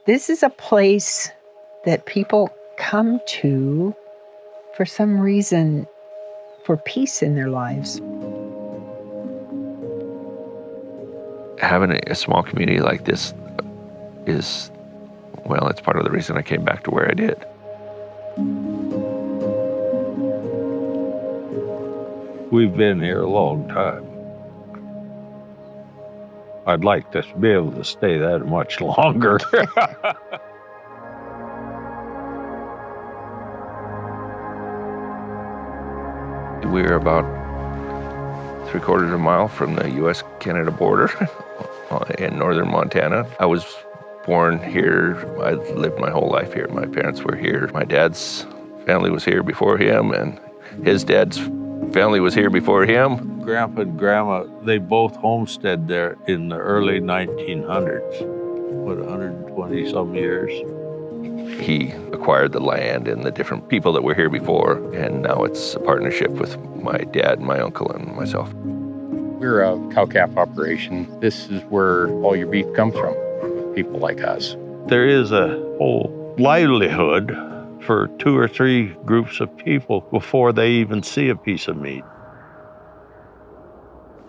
This is a place that people come to for some reason, for peace in their lives. Having a small community like this is, well, it's part of the reason I came back to where I did. We've been here a long time. I'd like to be able to stay that much longer. We're about 3/4 of a mile from the U.S.-Canada border in northern Montana. I was born here. I lived my whole life here. My parents were here. My dad's family was here before him, and his dad's family was here before him. Grandpa and Grandma, they both homesteaded there in the early 1900s. What, 120 some years? He acquired the land and the different people that were here before, and now it's a partnership with my dad, my uncle, and myself. We're a cow-calf operation. This is where all your beef comes from, with people like us. There is a whole livelihood for 2 or 3 groups of people before they even see a piece of meat.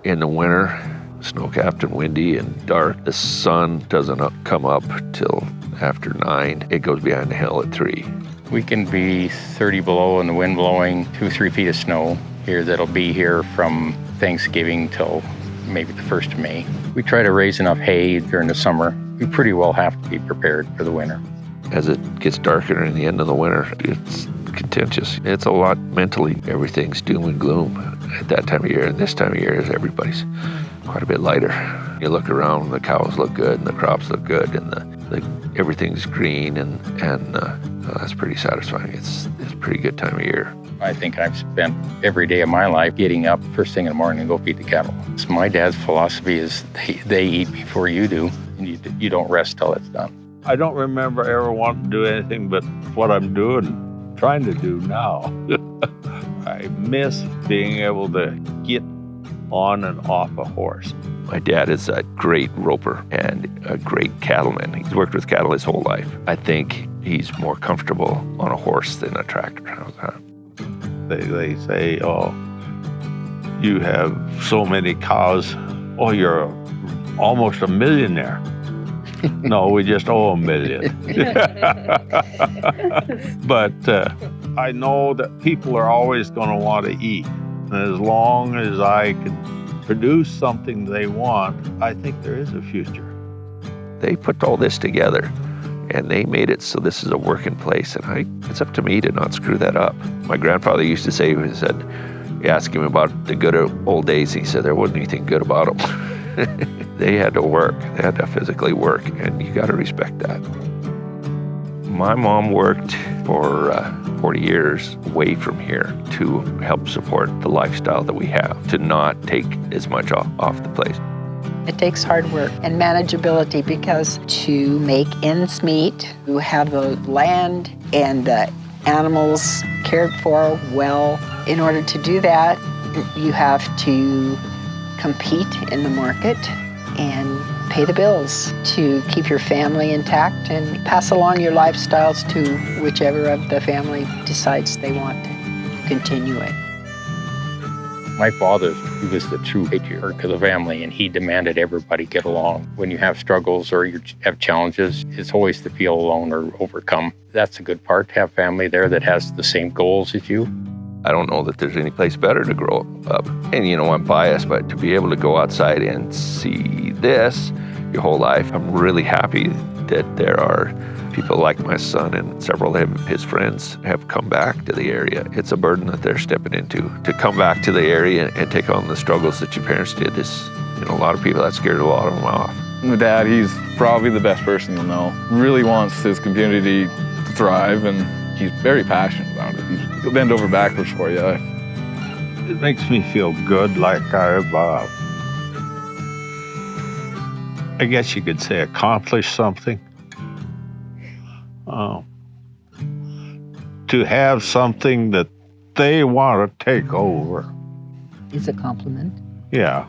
In the winter, snow-capped and windy and dark, the sun doesn't come up till after 9. It goes behind the hill at 3. We can be 30 below and the wind blowing 2-3 feet of snow here that'll be here from Thanksgiving till maybe the 1st of May. We try to raise enough hay during the summer. We pretty well have to be prepared for the winter. As it gets darker in the end of the winter, it's contentious. It's a lot mentally. Everything's doom and gloom at that time of year. And this time of year, everybody's quite a bit lighter. You look around, the cows look good, and the crops look good, and everything's green, and that's pretty satisfying. It's a pretty good time of year. I think I've spent every day of my life getting up first thing in the morning and go feed the cattle. So my dad's philosophy is they eat before you do, and you don't rest till it's done. I don't remember ever wanting to do anything but what I'm trying to do now. I miss being able to get on and off a horse. My dad is a great roper and a great cattleman. He's worked with cattle his whole life. I think he's more comfortable on a horse than a tractor. How's that? They say, oh, you have so many cows. Oh, you're almost a millionaire. No, we just owe $1 million. But I know that people are always going to want to eat. And as long as I can produce something they want, I think there is a future. They put all this together, and they made it so this is a working place, and it's up to me to not screw that up. My grandfather used to say, you ask him about the good old days, he said there wasn't anything good about them. They had to work. They had to physically work, and you got to respect that. My mom worked for 40 years away from here to help support the lifestyle that we have, to not take as much off the place. It takes hard work and manageability, because to make ends meet, you have the land and the animals cared for well. In order to do that, you have to compete in the market and pay the bills to keep your family intact and pass along your lifestyles to whichever of the family decides they want to continue it. My father, he was the true patriarch of the family, and he demanded everybody get along. When you have struggles or you have challenges, it's always to feel alone or overcome. That's a good part, to have family there that has the same goals as you. I don't know that there's any place better to grow up. And I'm biased, but to be able to go outside and see this your whole life, I'm really happy that there are people like my son and several of his friends have come back to the area. It's a burden that they're stepping into. To come back to the area and take on the struggles that your parents did is, a lot of people, that scared a lot of them off. My dad, he's probably the best person you'll know. Really wants his community to thrive, and he's very passionate about it. He'll bend over backwards for you. It makes me feel good, like I've, I guess you could say, accomplished something. To have something that they want to take over. It's a compliment. Yeah.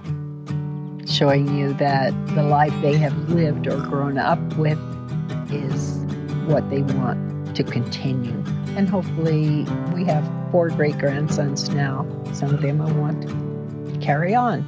Showing you that the life they have lived or grown up with is what they want to continue. And hopefully we have 4 great-grandsons now. Some of them I want to carry on.